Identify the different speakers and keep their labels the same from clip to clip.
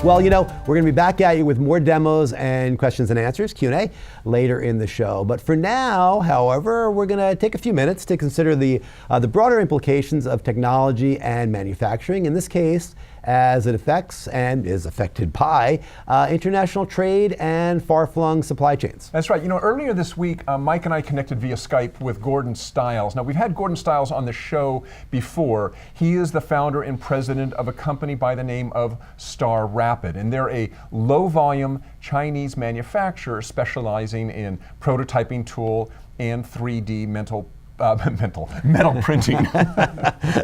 Speaker 1: Well, we're going to be back at you with more demos and questions and answers, Q&A, later in the show. But for now, however, we're going to take a few minutes to consider the broader implications of technology and manufacturing, in this case, as it affects and is affected by international trade and far-flung supply chains.
Speaker 2: That's right. Earlier this week, Mike and I connected via Skype with Gordon Stiles. Now, we've had Gordon Stiles on the show before. He is the founder and president of a company by the name of Star Rapid, and they're a low-volume Chinese manufacturer specializing in prototyping tool and 3D metal printing.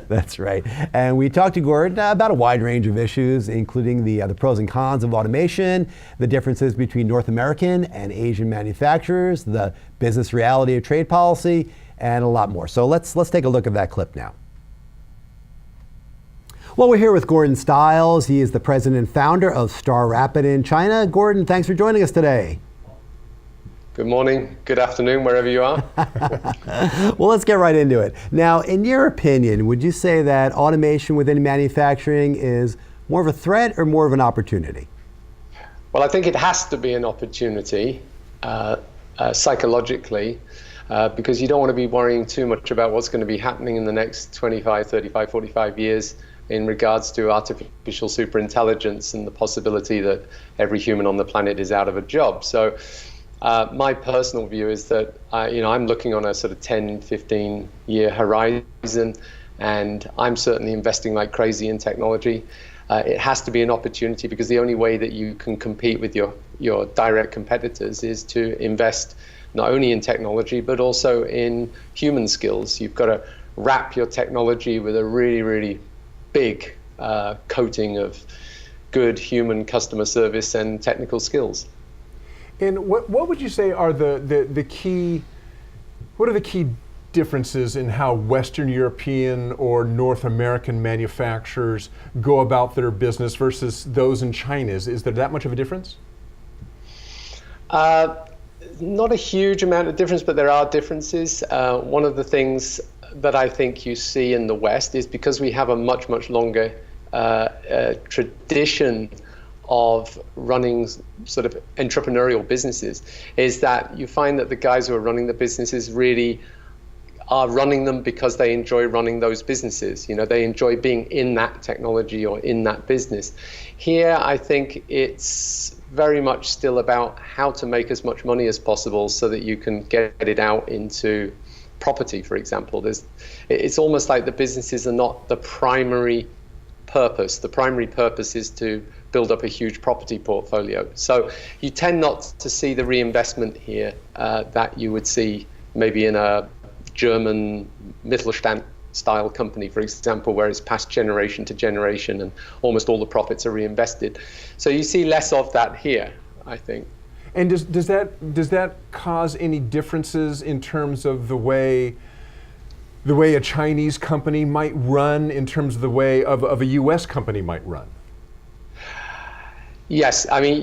Speaker 1: That's right. And we talked to Gordon about a wide range of issues, including the pros and cons of automation, the differences between North American and Asian manufacturers, the business reality of trade policy, and a lot more. So let's take a look at that clip now. Well, we're here with Gordon Stiles. He is the president and founder of Star Rapid in China. Gordon, thanks for joining us today.
Speaker 3: Good morning, good afternoon, wherever you are.
Speaker 1: Well, let's get right into it. Now, in your opinion, would you say that automation within manufacturing is more of a threat or more of an opportunity?
Speaker 3: Well, I think it has to be an opportunity psychologically, because you don't want to be worrying too much about what's going to be happening in the next 25, 35, 45 years in regards to artificial superintelligence and the possibility that every human on the planet is out of a job. So my personal view is that I'm looking on a sort of 10, 15-year horizon, and I'm certainly investing like crazy in technology. It has to be an opportunity, because the only way that you can compete with your direct competitors is to invest not only in technology but also in human skills. You've got to wrap your technology with a really, really big coating of good human customer service and technical skills.
Speaker 2: And what would you say are the key differences in how Western European or North American manufacturers go about their business versus those in China? Is there that much of a difference?
Speaker 3: Not a huge amount of difference, but there are differences. One of the things that I think you see in the West is because we have a much, much longer tradition of running sort of entrepreneurial businesses, is that you find that the guys who are running the businesses really are running them because they enjoy running those businesses. They enjoy being in that technology or in that business. Here, I think it's very much still about how to make as much money as possible so that you can get it out into property, for example. It's almost like the businesses are not the primary purpose. The primary purpose is to build up a huge property portfolio. So you tend not to see the reinvestment here that you would see maybe in a German Mittelstand style company, for example, where it's passed generation to generation and almost all the profits are reinvested. So you see less of that here, I think.
Speaker 2: And does that cause any differences in terms of the way a Chinese company might run in terms of the way of a U.S. company might run?
Speaker 3: Yes, I mean,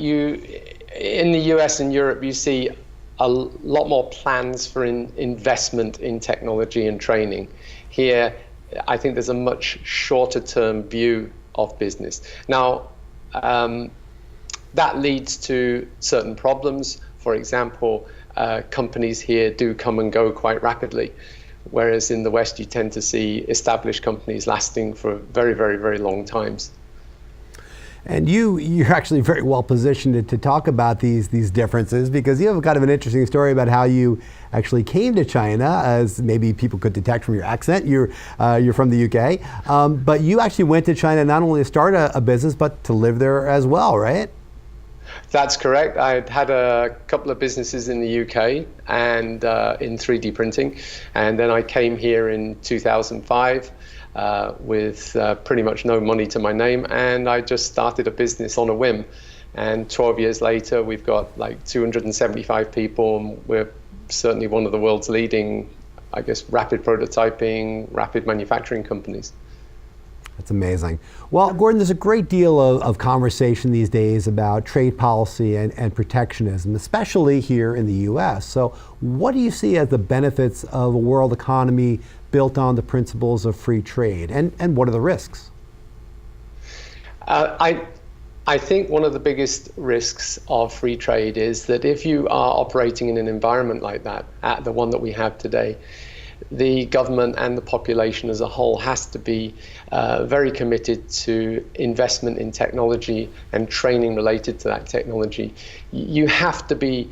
Speaker 3: in the US and Europe, you see a lot more plans for investment in technology and training. Here, I think there's a much shorter term view of business. Now, that leads to certain problems. For example, companies here do come and go quite rapidly, whereas in the West, you tend to see established companies lasting for very, very, very long times.
Speaker 1: And you're actually very well positioned to talk about these differences, because you have kind of an interesting story about how you actually came to China, as maybe people could detect from your accent. You're from the UK, but you actually went to China not only to start a business, but to live there as well, right?
Speaker 3: That's correct. I'd had a couple of businesses in the UK and in 3D printing, and then I came here in 2005. With pretty much no money to my name, and I just started a business on a whim. And 12 years later, we've got like 275 people, and we're certainly one of the world's leading, I guess, rapid prototyping, rapid manufacturing companies.
Speaker 1: That's amazing. Well, Gordon, there's a great deal of conversation these days about trade policy and protectionism, especially here in the U.S. So what do you see as the benefits of a world economy built on the principles of free trade, and what are the risks?
Speaker 3: I think one of the biggest risks of free trade is that if you are operating in an environment like that, at the one that we have today, the government and the population as a whole has to be very committed to investment in technology and training related to that technology. You have to be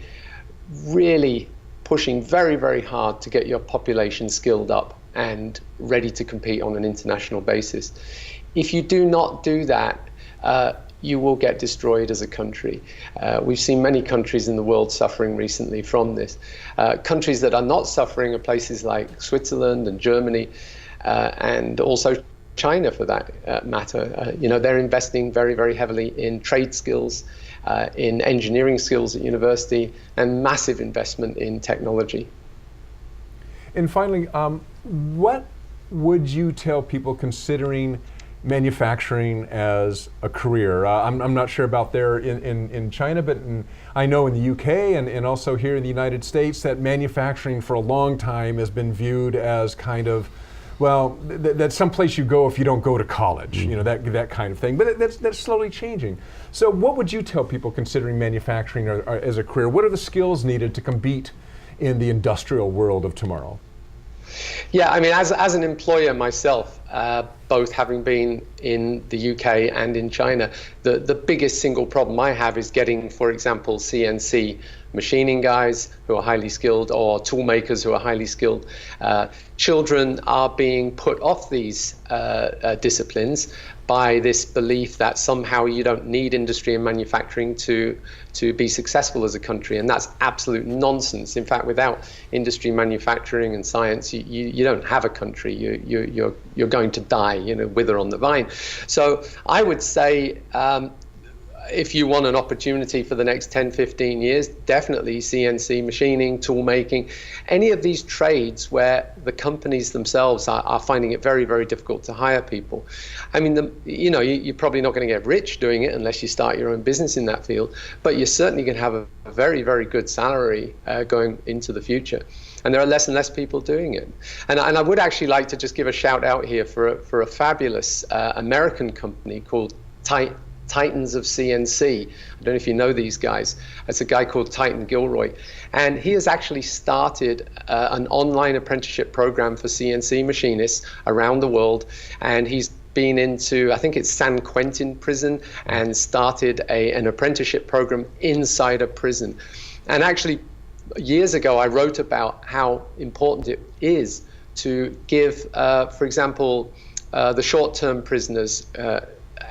Speaker 3: really pushing very, very hard to get your population skilled up and ready to compete on an international basis. If you do not do that, you will get destroyed as a country. We've seen many countries in the world suffering recently from this. Countries that are not suffering are places like Switzerland and Germany, and also China for that matter. They're investing very, very heavily in trade skills, in engineering skills at university, and massive investment in technology.
Speaker 2: And finally, what would you tell people considering manufacturing as a career? I'm not sure about there in China, but I know in the UK and also here in the United States that manufacturing for a long time has been viewed as kind of, well, that's someplace you go if you don't go to college, that kind of thing. But that's slowly changing. So what would you tell people considering manufacturing as a career? What are the skills needed to compete in the industrial world of tomorrow?
Speaker 3: Yeah, I mean, as an employer myself, both having been in the UK and in China, the biggest single problem I have is getting, for example, CNC machining guys who are highly skilled, or tool makers who are highly skilled. Children are being put off these disciplines by this belief that somehow you don't need industry and manufacturing to be successful as a country, and that's absolute nonsense. In fact, without industry, manufacturing, and science, you don't have a country. You're going to die, wither on the vine. So I would say, if you want an opportunity for the next 10, 15 years, definitely CNC machining, tool making, any of these trades where the companies themselves are finding it very, very difficult to hire people. I mean, you're probably not going to get rich doing it unless you start your own business in that field, but you're certainly going to have a very, very good salary going into the future. And there are less and less people doing it. And I would actually like to just give a shout out here for a fabulous American company called Titans of CNC. I don't know if you know these guys. It's a guy called Titan Gilroy. And he has actually started an online apprenticeship program for CNC machinists around the world. And he's been into, I think it's San Quentin prison, and started an apprenticeship program inside a prison. And actually, years ago, I wrote about how important it is to give, for example, the short-term prisoners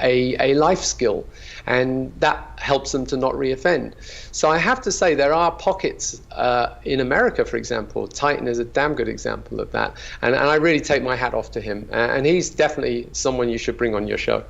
Speaker 3: a life skill, and that helps them to not reoffend. So I have to say there are pockets in America, for example. Titan is a damn good example of that, and I really take my hat off to him, and he's definitely someone you should bring on your show.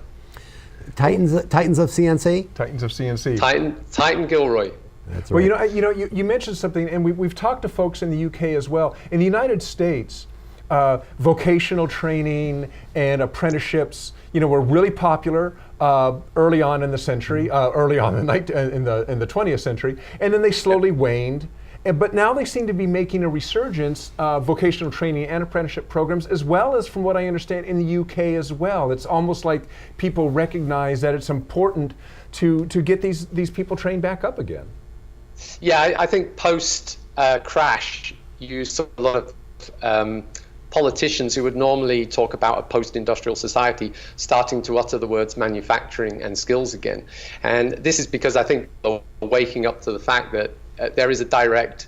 Speaker 1: Titans of CNC?
Speaker 2: Titans of CNC.
Speaker 3: Titan Gilroy.
Speaker 1: That's right.
Speaker 2: Well, you mentioned something, and we've talked to folks in the UK as well. In the United States, vocational training and apprenticeships, were really popular early on in the century, early on in the 20th century, and then they slowly waned. But now they seem to be making a resurgence, vocational training and apprenticeship programs, as well as, from what I understand, in the UK as well. It's almost like people recognize that it's important to get these people trained back up again.
Speaker 3: Yeah, I think post-crash, you saw a lot of politicians who would normally talk about a post-industrial society starting to utter the words manufacturing and skills again. And this is because I think they're waking up to the fact that there is a direct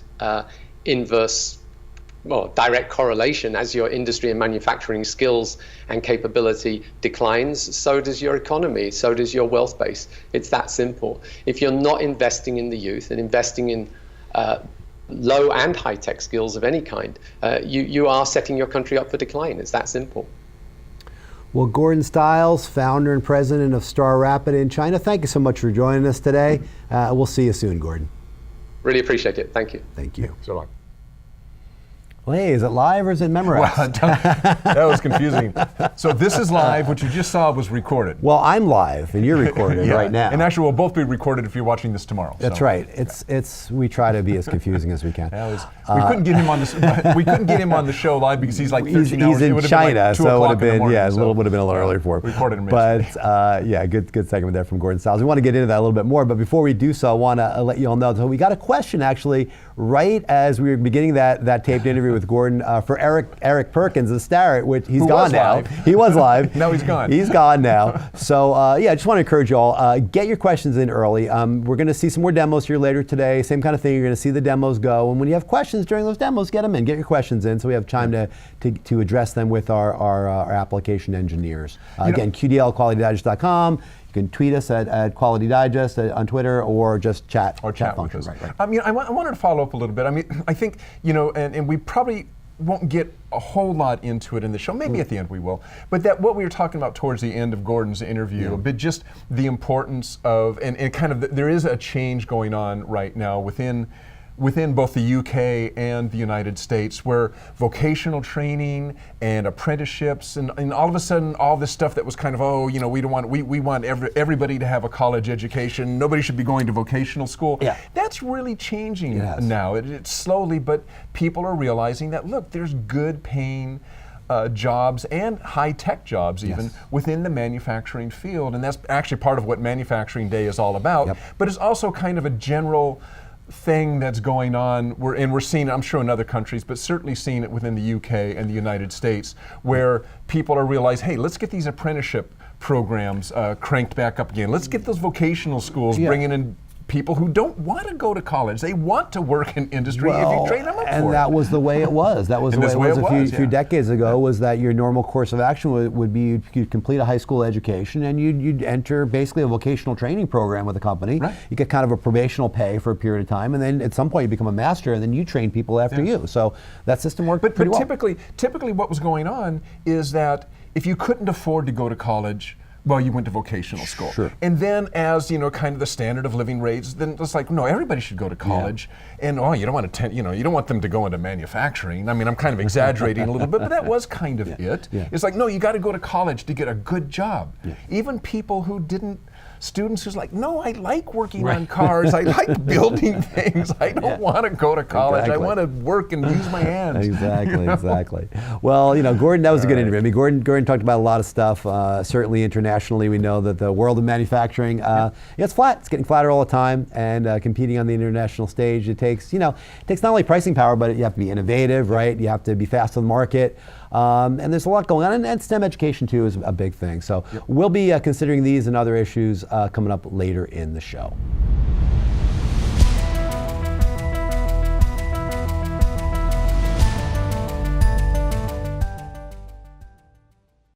Speaker 3: direct correlation. As your industry and manufacturing skills and capability declines, so does your economy, so does your wealth base. It's that simple. If you're not investing in the youth and investing in low and high-tech skills of any kind, you are setting your country up for decline. It's that simple.
Speaker 1: Well, Gordon Stiles, founder and president of Star Rapid in China, thank you so much for joining us today. We'll see you soon, Gordon.
Speaker 3: Really appreciate it. Thank you.
Speaker 1: Thank you.
Speaker 2: So long.
Speaker 1: Well, hey, is it live or is it memorized?
Speaker 2: Well, that was confusing. So this is live. What you just saw was recorded.
Speaker 1: Well, I'm live and you're recorded
Speaker 2: Yeah.
Speaker 1: right now.
Speaker 2: And actually, we'll both be recorded if you're watching this tomorrow.
Speaker 1: That's
Speaker 2: so.
Speaker 1: right. We try to be as confusing as we can.
Speaker 2: We couldn't get him on this. We couldn't get him on the show live because he's like 13 hours.
Speaker 1: He's in China, so it would have been a little bit a little early for him.
Speaker 2: Recorded him.
Speaker 1: But yeah, good segment there from Gordon Stiles. We want to get into that a little bit more, but before we do so, I want to let you all know. So we got a question actually right as we were beginning that taped interview with Gordon for Eric Perkins of Starrett, which he's gone now.
Speaker 2: Live.
Speaker 1: He was live.
Speaker 2: Now he's gone.
Speaker 1: He's gone now. So yeah, I just want to encourage you all, get your questions in early. We're going to see some more demos here later today. Same kind of thing. You're going to see the demos go, and when you have questions during those demos, get them in. Get your questions in, so we have time to address them with our application engineers. Again, QDL@QualityDigest.com. You can tweet us at Quality Digest on Twitter, or just chat
Speaker 2: with
Speaker 1: function.
Speaker 2: us.
Speaker 1: Right.
Speaker 2: I mean, I wanted to follow up a little bit. I mean, I think, and we probably won't get a whole lot into it in the show. Maybe at the end we will. But that what we were talking about towards the end of Gordon's interview, but just the importance of, and kind of, there is a change going on right now within both the UK and the United States, where vocational training and apprenticeships and all of a sudden all this stuff that was kind of, we want everybody to have a college education, nobody should be going to vocational school.
Speaker 1: Yeah.
Speaker 2: That's really changing now. It's slowly, but people are realizing that, look, there's good paying jobs and high-tech jobs even within the manufacturing field, and that's actually part of what Manufacturing Day is all about.
Speaker 1: Yep.
Speaker 2: But it's also kind of a general thing that's going on, we're seeing it, I'm sure in other countries, but certainly seeing it within the UK and the United States, where people are realizing, hey, let's get these apprenticeship programs cranked back up again. Let's get those vocational schools bringing in people who don't want to go to college. They want to work in industry if you train them up for it.
Speaker 1: And that was the way it was. That was the way it was a few decades ago, was that your normal course of action would be you'd complete a high school education and you'd enter basically a vocational training program with a company.
Speaker 2: Right.
Speaker 1: You get kind of a probational pay for a period of time, and then at some point you become a master, and then you train people after you. So that system worked pretty well.
Speaker 2: But typically what was going on is that if you couldn't afford to go to college, well, you went to vocational school.
Speaker 1: Sure.
Speaker 2: And then as, kind of the standard of living rates, then it's like, no, everybody should go to college. Yeah. And you don't want to, you don't want them to go into manufacturing. I mean, I'm kind of exaggerating a little bit, but that was kind of it.
Speaker 1: Yeah.
Speaker 2: It's like, no, you got to go to college to get a good job. Yeah. Even people who students who's like, no, I like working on cars. I like building things. I don't want to go to college.
Speaker 1: Exactly.
Speaker 2: I want to work and use my hands.
Speaker 1: Exactly. Well, Gordon, that was a good interview. I mean, Gordon talked about a lot of stuff. Certainly internationally, we know that the world of manufacturing, it's flat. It's getting flatter all the time, and competing on the international stage, it takes not only pricing power, but you have to be innovative, right? You have to be fast to the market. And there's a lot going on, and STEM education too is a big thing. So we'll be considering these and other issues coming up later in the show.